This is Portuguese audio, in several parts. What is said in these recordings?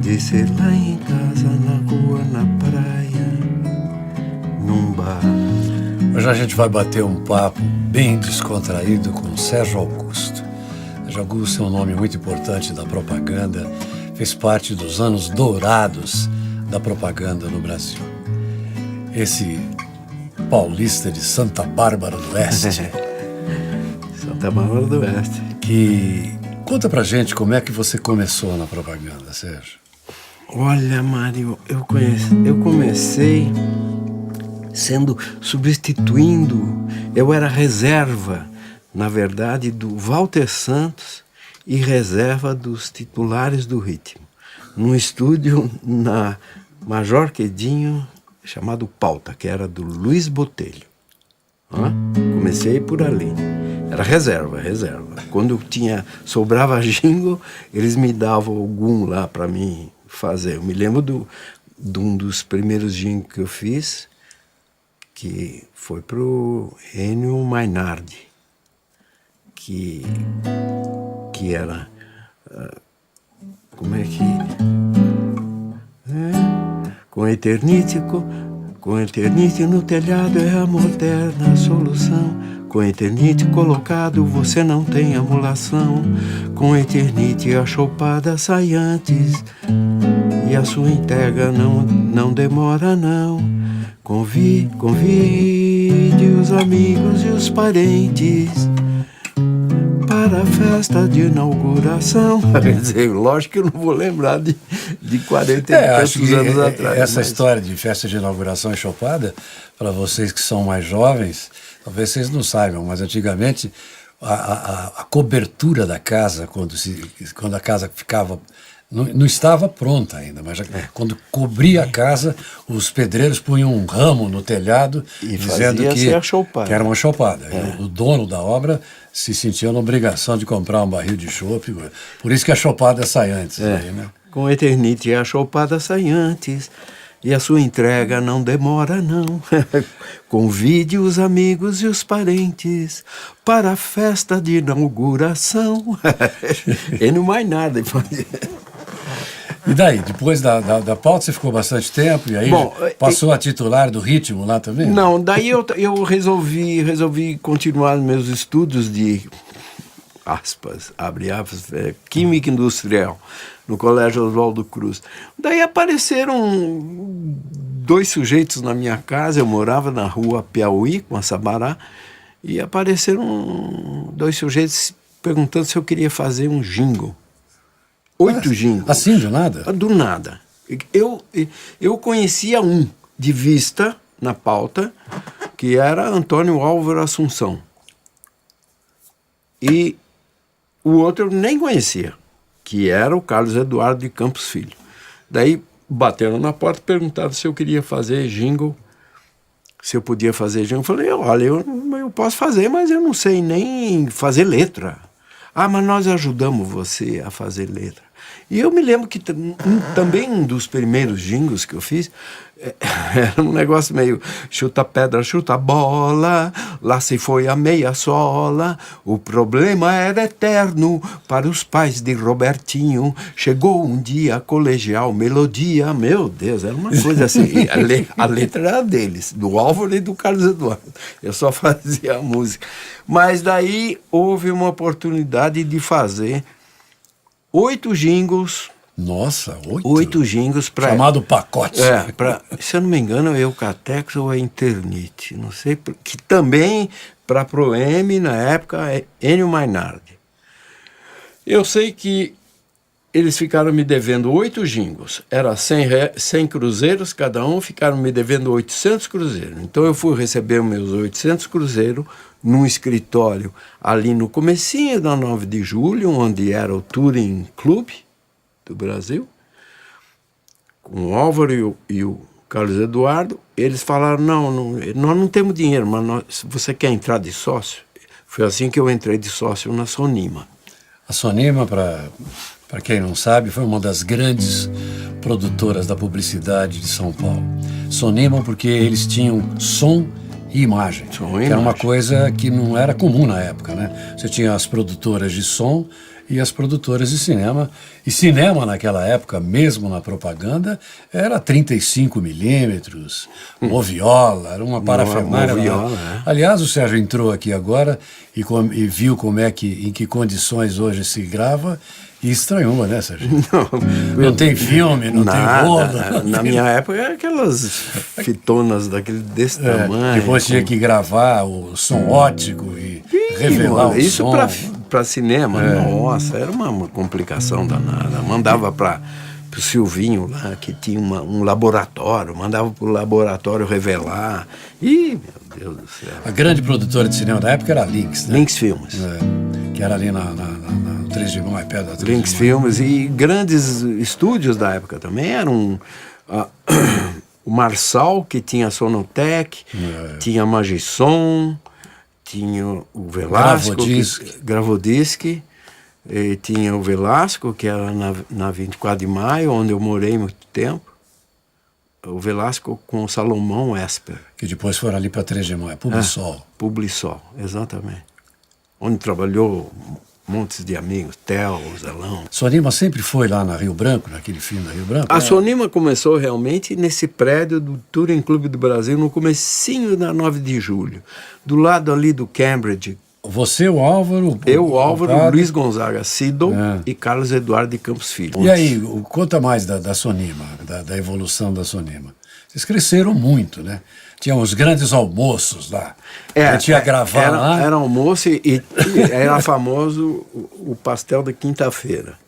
Pode ser lá em casa, na rua, na praia, num bar. Hoje a gente vai bater um papo bem descontraído com Sérgio Augusto. Sérgio Augusto é um nome muito importante da propaganda, fez parte dos anos dourados da propaganda no Brasil. Esse paulista de Santa Bárbara do Oeste. Santa Bárbara do Oeste. Que conta pra gente como é que você começou na propaganda, Sérgio. Olha, Mário, eu comecei substituindo, eu era reserva, na verdade, do Walter Santos e reserva dos titulares do Ritmo, num estúdio na Major Quedinho, chamado Pauta, que era do Luiz Botelho. Comecei por ali. Era reserva. Quando sobrava jingle, eles me davam algum lá para mim fazer. Eu me lembro de um dos primeiros jingles que eu fiz, que foi pro Ennio Mainardi, que era... como é que... Com Eternite no telhado é a moderna solução. Com Eternite colocado você não tem emulação. Com Eternite a chopada sai antes e a sua entrega não demora não. Convide os amigos e os parentes para a festa de inauguração. Quer dizer, lógico que eu não vou lembrar de 40 e tantos anos atrás. Essa história de festa de inauguração e chopada, para vocês que são mais jovens, talvez vocês não saibam, mas antigamente a cobertura da casa, quando a casa ficava... Não estava pronta ainda, mas quando cobria a casa, os pedreiros punham um ramo no telhado e dizendo que era uma chopada. O dono da obra se sentia na obrigação de comprar um barril de chope, por isso que a chopada sai antes. Aí, né? Com Eternite a chopada sai antes e a sua entrega não demora não. Convide os amigos e os parentes para a festa de inauguração. E não mais nada. E daí, depois da Pauta, você ficou bastante tempo e aí passou a titular do Ritmo lá também? Não, daí eu resolvi continuar meus estudos de, aspas, abre aspas, Química Industrial, no Colégio Oswaldo Cruz. Daí apareceram 2 sujeitos na minha casa, eu morava na rua Piauí, com a Sabará, e apareceram 2 sujeitos perguntando se eu queria fazer um jingle. 8 jingles. Assim, do nada? Do nada. Eu conhecia um de vista na Pauta, que era Antônio Álvaro Assunção. E o outro eu nem conhecia, que era o Carlos Eduardo de Campos Filho. Daí bateram na porta e perguntaram se eu queria fazer jingle, se eu podia fazer jingle. Eu falei, olha, eu posso fazer, mas eu não sei nem fazer letra. Ah, mas nós ajudamos você a fazer letra. E eu me lembro que também um dos primeiros jingles que eu fiz era um negócio meio chuta pedra, chuta bola, lá se foi a meia sola, o problema era eterno para os pais de Robertinho, chegou um dia colegial, melodia, meu Deus, era uma coisa assim, a letra era deles, do Álvaro e do Carlos Eduardo, eu só fazia a música. Mas daí houve uma oportunidade de fazer 8 jingles. Nossa, 8? 8 jingles para... Chamado pacote. Se eu não me engano, é Eucatex ou é Internite, não sei, que também para Proem, na época, é Ennio Mainardi. Eu sei que eles ficaram me devendo 8 jingles, era 100 cruzeiros cada um, ficaram me devendo 800 cruzeiros. Então eu fui receber meus 800 cruzeiros num escritório ali no comecinho da 9 de julho, onde era o Touring Club do Brasil, com o Álvaro e o Carlos Eduardo. Eles falaram, não, nós não temos dinheiro, mas você quer entrar de sócio? Foi assim que eu entrei de sócio na Sonima. A Sonima, para quem não sabe, foi uma das grandes produtoras da publicidade de São Paulo. Sonima porque eles tinham som e imagem, que era uma coisa que não era comum na época, né? Você tinha as produtoras de som e as produtoras de cinema. E cinema naquela época, mesmo na propaganda, era 35 milímetros, moviola, era uma parafernália. Moviola, Aliás, o Sérgio entrou aqui agora e viu em que condições hoje se grava e estranhou, né, Sérgio? Não tem filme, não tem rolo. Na minha época, era aquelas fitonas desse tamanho. Depois tinha que gravar o som ótico e revelar o isso som. para cinema, nossa, era uma complicação danada. Mandava para o Silvinho lá, que tinha um laboratório, mandava para o laboratório revelar. E, meu Deus do céu. A grande produtora de cinema da época era a Lynx, né? Lynx Filmes. Que era ali no 3 de Maio, perto da 3 Lynx de Maio. Filmes e grandes estúdios da época também eram o Marçal, que tinha a Sonotec, tinha a Magisson, tinha o Velasco, Gravodisc, tinha o Velasco, que era na 24 de Maio, onde eu morei muito tempo. O Velasco com o Salomão Esper. Que depois foram ali para 3 de Maio, Publisol. Publisol, exatamente. Onde trabalhou montes de amigos, Theo, Zelão. Sonima sempre foi lá na Rio Branco, naquele filme da Rio Branco? A Sonima começou realmente nesse prédio do Touring Clube do Brasil, no comecinho da 9 de julho, do lado ali do Cambridge. Você, o Álvaro... Eu, Álvaro, Luiz Gonzaga Siddle e Carlos Eduardo de Campos Filho. E aí, conta mais da Sonima, da evolução da Sonima. Vocês cresceram muito, né? Tinha uns grandes almoços lá. A gente ia gravar lá. Era almoço e era famoso o pastel da quinta-feira,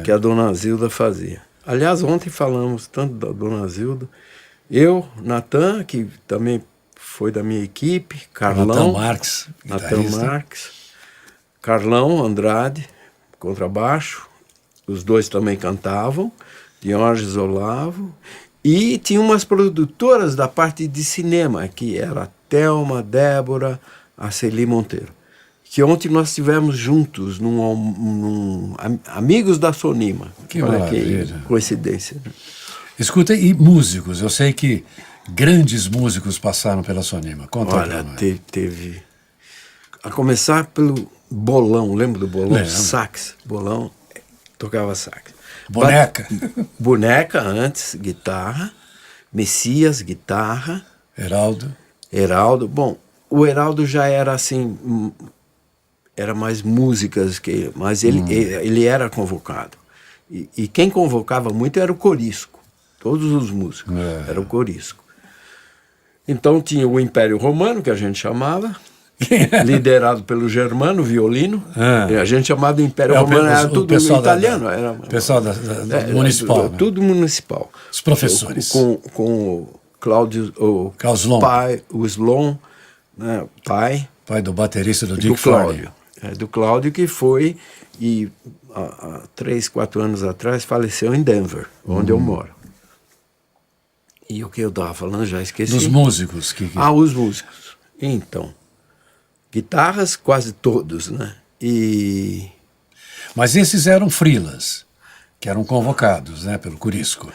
que a Dona Zilda fazia. Aliás, ontem falamos tanto da Dona Zilda. Eu, Natan, que também foi da minha equipe, Carlão. Natan Marques. Carlão Andrade, contrabaixo. Os dois também cantavam. Diógenes Olavo. E tinha umas produtoras da parte de cinema, que era a Thelma, Débora, a Celi Monteiro. Que ontem nós estivemos juntos, Amigos da Sonima. Que maravilha. Que coincidência. Né? Escuta, e músicos? Eu sei que grandes músicos passaram pela Sonima. Conta. Olha, teve... A começar pelo Bolão, lembra do Bolão? Lembro. Sax. Bolão tocava sax. Boneca. Boneca antes, guitarra. Messias, guitarra. Heraldo. Bom, o Heraldo já era assim, era mais músicas, mas ele era convocado. E quem convocava muito era o corisco. Todos os músicos. Era o corisco. Então tinha o Império Romano, que a gente chamava, liderado pelo Germano, violino. A gente chamava de Império Romano, era tudo italiano. Pessoal municipal. Tudo municipal. Os professores. Com o Cláudio, o pai, o Slon, né, pai do baterista do Dick Cláudio. Do Cláudio, que foi, e há 3, 4 anos atrás, faleceu em Denver, onde eu moro. E o que eu estava falando, já esqueci. Dos músicos. Os músicos. Então, guitarras quase todos, né? Mas esses eram freelas, que eram convocados, né, pelo corisco.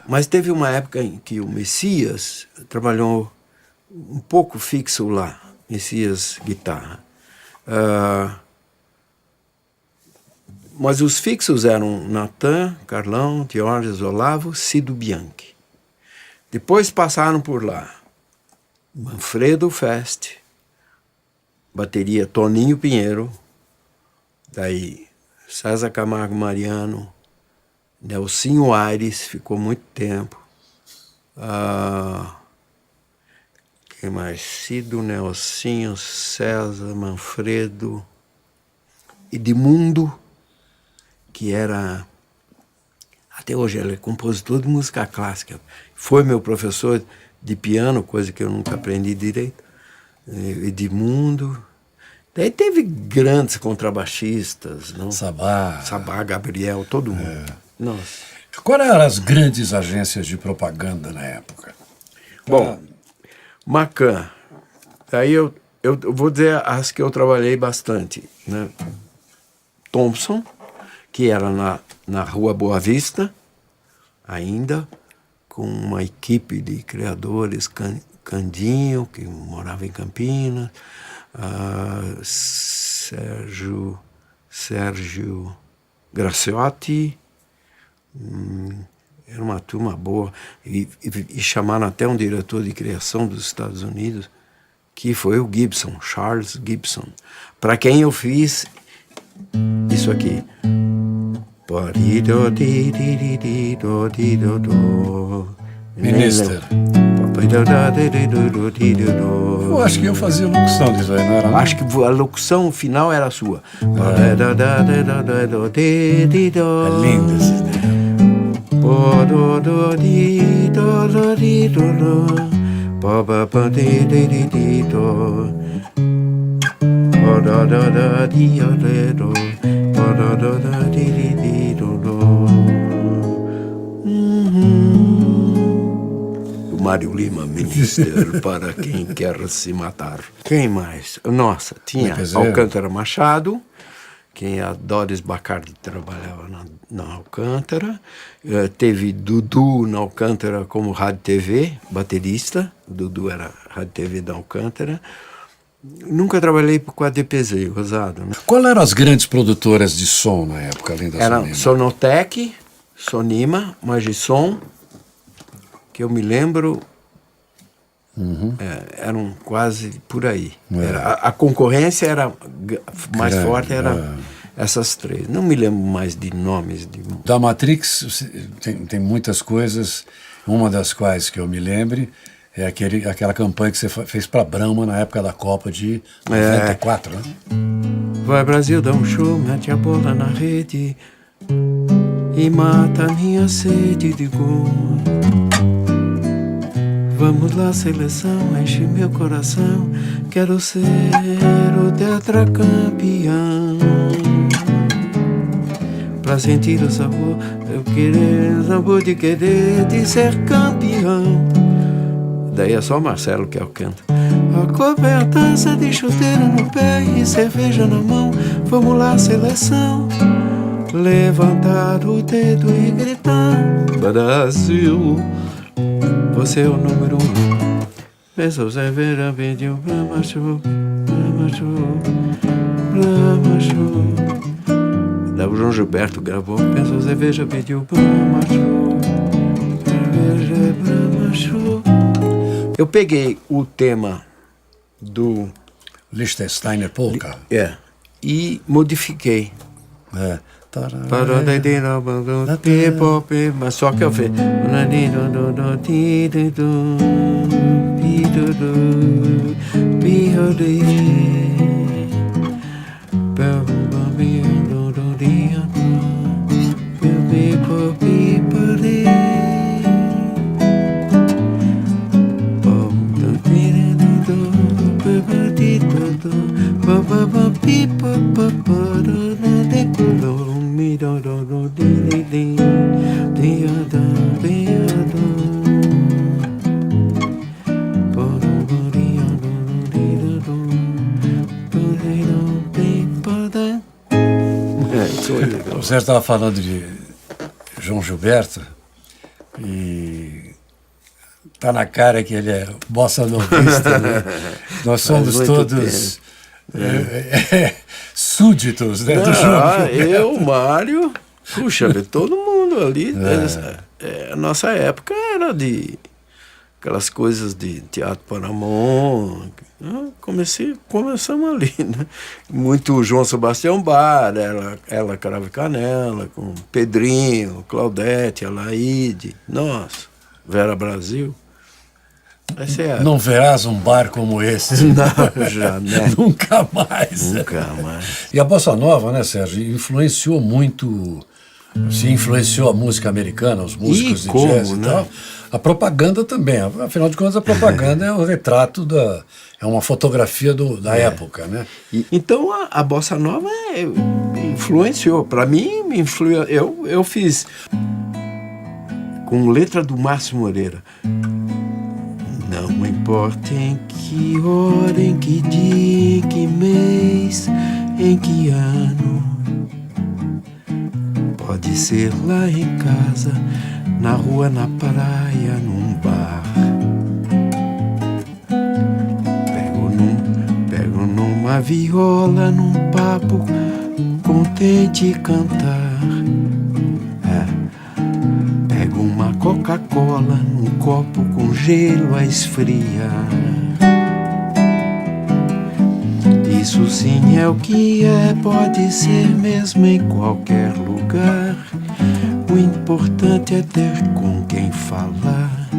Mas teve uma época em que o Messias trabalhou um pouco fixo lá, Messias guitarra. Mas os fixos eram Natan, Carlão, Diógenes Olavo, Cido Bianchi. Depois passaram por lá Manfredo Fest, bateria Toninho Pinheiro, daí César Camargo Mariano, Nelsinho Aires, ficou muito tempo. Quem mais? Cido, Nelsinho, César, Manfredo, Edmundo, que era... Até hoje ele é compositor de música clássica. Foi meu professor de piano, coisa que eu nunca aprendi direito. Edmundo. Daí teve grandes contrabaixistas, não? Sabá, Gabriel, todo mundo. Nossa. Quais eram as grandes agências de propaganda na época? Bom, Macan. Daí eu vou dizer as que eu trabalhei bastante, né? Thompson, que era na Rua Boa Vista, ainda, com uma equipe de criadores, Candinho, que morava em Campinas, Sérgio Sérgio Graciotti, era uma turma boa, e chamaram até um diretor de criação dos Estados Unidos, que foi o Gibson, Charles Gibson, para quem eu fiz isso aqui. Minister. Eu acho que eu fazia locução disso aí, não era? Acho que a locução final era a sua. É lindo esse O Mário Lima, Minister para quem quer se matar. Quem mais? Nossa, tinha Alcântara Machado, quem a Doris Bacardi trabalhava na Alcântara. Teve Dudu na Alcântara como rádio TV, baterista. Dudu era rádio TV da Alcântara. Nunca trabalhei com a DPZ, Rosado. Né? Qual eram as grandes produtoras de som na época, além da Era Sonima? Sonotec, Sonima, Magisom, que eu me lembro, eram quase por aí. A concorrência era mais forte, era essas três. Não me lembro mais de nomes. Da Matrix tem muitas coisas, uma das quais que eu me lembre é aquela campanha que você fez para Brahma na época da Copa de 94, né? Vai Brasil, dá um show, mete a bola na rede e mata a minha sede de gol. Vamos lá, seleção, enche meu coração, quero ser o tetracampeão. Pra sentir o sabor, eu querer o sabor de querer, de ser campeão. Daí é só o Marcelo que é o canto. A cobertança de chuteira no pé e cerveja na mão. Vamos lá, seleção, levantar o dedo e gritar: Brasil, você é o número 1. Pensou cerveja, pediu Brahma Show, Brahma Show, Brahma Show. Daí o João Gilberto gravou. Pensou cerveja, pediu Brahma Show, cerveja, Brahma Show. Eu peguei o tema do Liechtensteiner Polka. E modifiquei. Mas só que eu fiz. Você estava falando de João Gilberto e tá na cara que ele é bossa novista, né? Nós somos todos súditos, né, do João Gilberto. Eu, Mário, puxa, todo mundo ali. A nossa época era de aquelas coisas de teatro Paramount. Começamos ali, né? Muito João Sebastião Bar, ela Cravo e Canela, com Pedrinho, Claudete, Alaide, nossa, Vera Brasil. Não verás um bar como esse. Não, jamais. Nunca mais. Nunca mais. E a Bossa Nova, né, Sérgio, influenciou muito, se influenciou a música americana, os músicos de jazz e tal. A propaganda também, afinal de contas a propaganda é o retrato é uma fotografia da época, né? Então a Bossa Nova influenciou, para mim me influenciou, eu fiz com letra do Márcio Moreira. Não importa em que hora, em que dia, em que mês, em que ano, pode ser lá em casa, na rua, na praia, num bar. Pego numa viola, num papo contente cantar. Pego uma Coca-Cola num copo com gelo a esfriar. Isso sim é o que é, pode ser mesmo em qualquer lugar. O importante é ter com quem falar.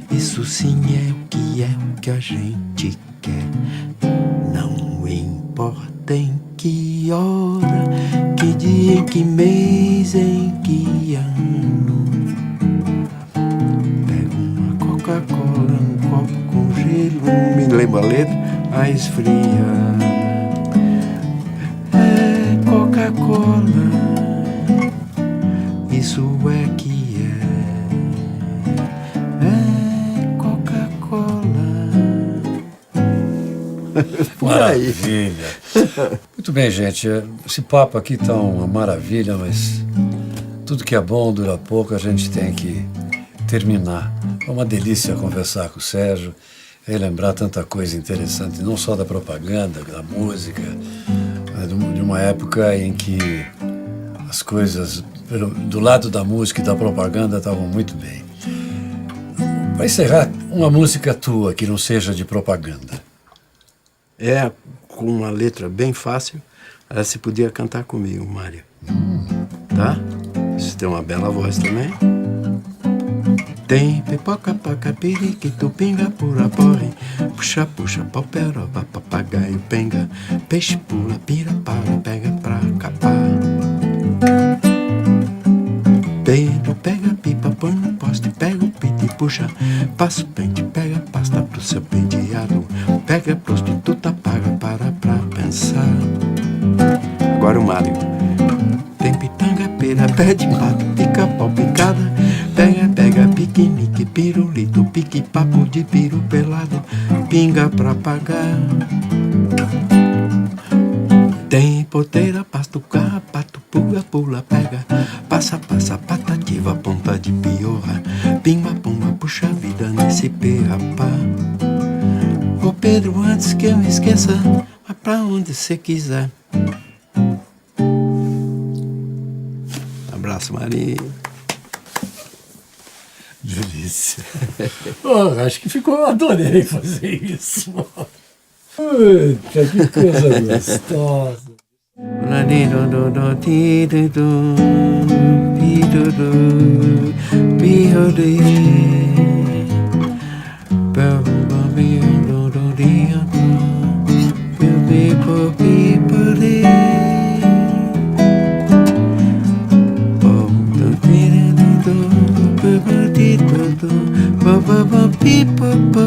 Isso sim é o que a gente quer. Não importa em que hora, que dia, em que mês, em que ano. Pego uma Coca-Cola num copo com gelo, não me lembro a letra, a esfriar. Coca-Cola, isso é que é Coca-Cola. Maravilha. Muito bem, gente. Esse papo aqui tá uma maravilha, mas tudo que é bom dura pouco, a gente tem que terminar. É uma delícia conversar com o Sérgio, relembrar tanta coisa interessante, não só da propaganda, da música, de uma época em que as coisas do lado da música e da propaganda estavam muito bem. Para encerrar, uma música tua que não seja de propaganda. Com uma letra bem fácil, você podia cantar comigo, Mário. Tá? Você tem uma bela voz também. Tem pipoca, paca, periquito, pinga, pura, porre. Puxa, puxa, pau, peroba, papagaio, penga. Peixe pula, pira, para, pega pra capar. Pedro pega pipa, põe no poste, pega o pito e puxa. Passa o pente, pega a pasta pro seu penteado. Pega a prostituta, paga pra pensar. Agora o Mário. Tem pitanga, pera, pé de pato, pica, pau, picada. Pega, piquenique, pirulito, pique, papo de piru pelado. Pinga pra pagar. Tem porteira, pasto, carrapato, pula, pula, pega. Passa, patativa, ponta de piorra. Pimba, pumba, puxa vida nesse perrapá. Ô Pedro, antes que eu me esqueça, vai pra onde cê quiser. Abraço, Marinho. Delícia. Acho que ficou, adorei fazer isso. Puta, que coisa gostosa. People